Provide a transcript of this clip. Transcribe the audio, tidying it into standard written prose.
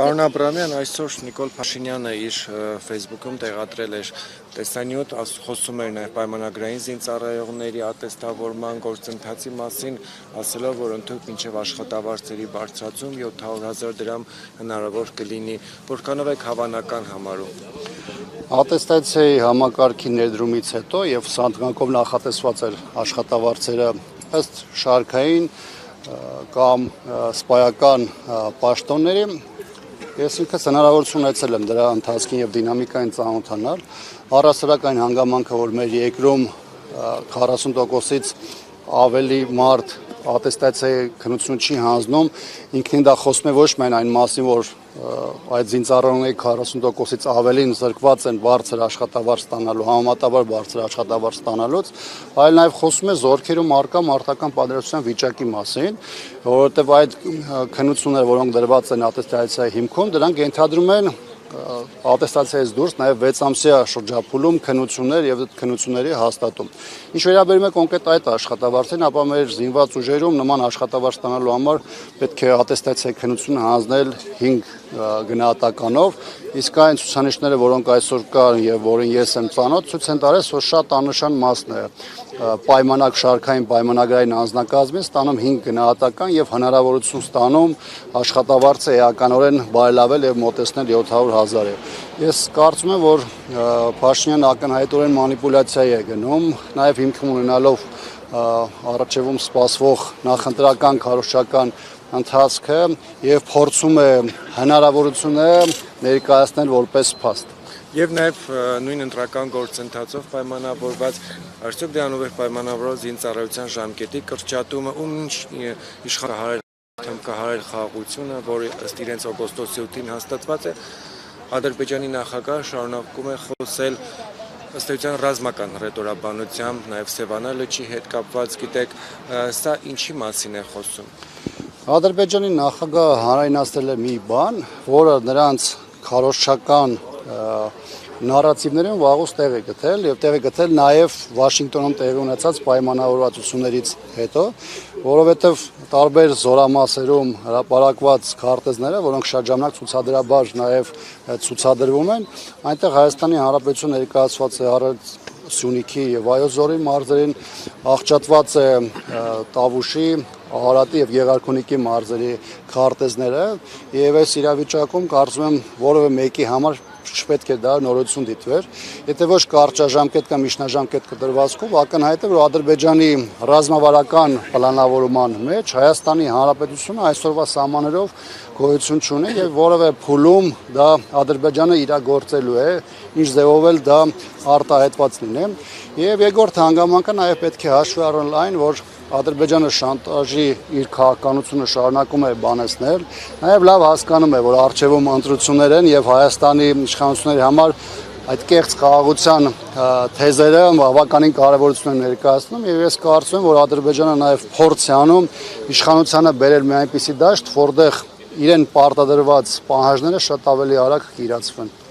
Պարոն Աբրամյան, այսօր Նիկոլ Փաշինյանը իր Facebook-ում տեղադրել էր տեսանյութ, խոսում էր նաև պայմանագրային զինծառայողների ատեստավորման գործընթացի մասին, ասելով, որ ընդհանուր մինչև աշխատավարձերի բարձրացում 700,000 դրամ հնարավոր կլինի, որքանով եք հավանական համարում։ Ատեստացիայի համակարգի ներդրումից հետո եւ սանդղակով նախատեսված էր աշխատավարձերը ըստ շարքային կամ սպայական պաշտոնների ես ինքս հնարավորություն ունեցել եմ դրա ընթացքին եւ դինամիկային ծանոթանալ առասարակ այն հանգամանքը որ մեր երկրում 40%-ից ավելի մարդ ատեստացիայի քննություն չի հանձնում ինքնին դա խոսում է ոչ միայն այն մասին որ այդ զինծառայողների 40%-ից ավելին զրկված են բարձր աշխատավարձ ստանալու համեմատաբար բարձր աշխատավարձ ստանալուց, այլ նաև խոսում է զորքերում առկա մարտական պատերազմության վիճակի մասին, որովհետև այդ քննությունները, որոնք դրված են ատեստացիայի հիմքում, դրանք ենթադրում են ատեստացիայից դուրս նաև 6 ամսյա շրջափուլում քննություններ եւ քննությունների հաստատում։ Ինչ վերաբերում է կոնկրետ այդ աշխատավարձին, ապա մեր զինված ուժերում նման աշխատավարձ ստանալու համար պետք է ատեստացիայի քննությունը հանձնել 5 գնահատականով, իսկ այն ցուցանիշները, որոնք այսօր կան եւ որին ես եմ ծանոթ, ցույց են տալիս, որ շատ աննշան մասն է պայմանակ շարքային պայմանագրային անձնակազմին ստանում 5 գնահատական եւ հնարավորություն ստանում աշխատավարձը էականորեն բարելավել եւ մոտեցնել 700,000-ը։ Ես կարծում եմ, որ Փաշինյանը ակնհայտորեն մանիպուլյացիայի է գնում, նաեւ հիմքում ունենալով առաջևում սպասվող նախընտրական քարոզչական ընթացքը եւ փորձում է հնարավորությունը ներկայացնել որպես փաստ։ Եվ նաև նույն ընտրական գործընթացով պայմանավորված արդյոք դրանով էր պայմանավորված զինծառայության ժամկետի կրճատումը, ում ինչ իշխանահարել խաղաղությունը, որը ըստ իրենց օգոստոսի 8-ին հաստատված է, Ադրբեջանի նախագահը շարունակում է խոսել ըստ էության ռազմական ռետորաբանությամբ, նաև Սևանա լճի հետ կապված, գիտեք, սա ինչի մասին է խոսում։ Ադրբեջանի նախագահը հանրայնացրել է մի բան, որը նրանց քարոզչական նարատիվներում վաղուց տեղ է գտել եւ տեղ է գտել նաեւ Վաշինգտոնում տեղի ունեցած պայմանավորվածություններից հետո, որովհետեւ տարբեր զորամասերում հրապարակված քարտեզները, որոնք շատ ժամանակ ցուցադրաբար նաեւ ցուցադրվում են, այնտեղ Հայաստանի Հանրապետություն ներկայացված է առանց Սյունիքի եւ Վայոց-Ձորի մարզերին աղճատված է Տավուշի, Ահարատի եւ Եղարքունիքի մարզերի քարտեզները եւ այս իրավիճակում կարծում եմ որևէ մեկի համար չպետք է դա նորություն դիտվեր, եթե ոչ կարճաժամկետ կամ միջնաժամկետ կտրվածքով ակնհայտ է որ Ադրբեջանի ռազմավարական պլանավորման մեջ Հայաստանի Հանրապետությունը այսօրվա սահմաններով գոյություն չունի եւ որևէ փուլում դա Ադրբեջանը իրագործելու է, ինչ ձևով էլ դա արտահայտված լինի եւ երկրորդ հանգամանքը նաեւ պետք է հաշվի առնել այն որ Ադրբեջանը շանտաժի իր քաղաքականությունը շարունակում է բանեցնել, նաև լավ հասկանում է, որ առջևում ընտրություններ են եւ Հայաստանի իշխանությունների համար այդ կեղծ խաղաղության թեզերը բավականին կարևորություն են ներկայացնում եւ ես կարծում եմ, որ Ադրբեջանը նաև փորձ է անում իշխանությանը բերել մի այնպիսի դաշտ, որտեղ իրեն պարտադրված պահանջները շատ ավելի արագ կիրացվեն։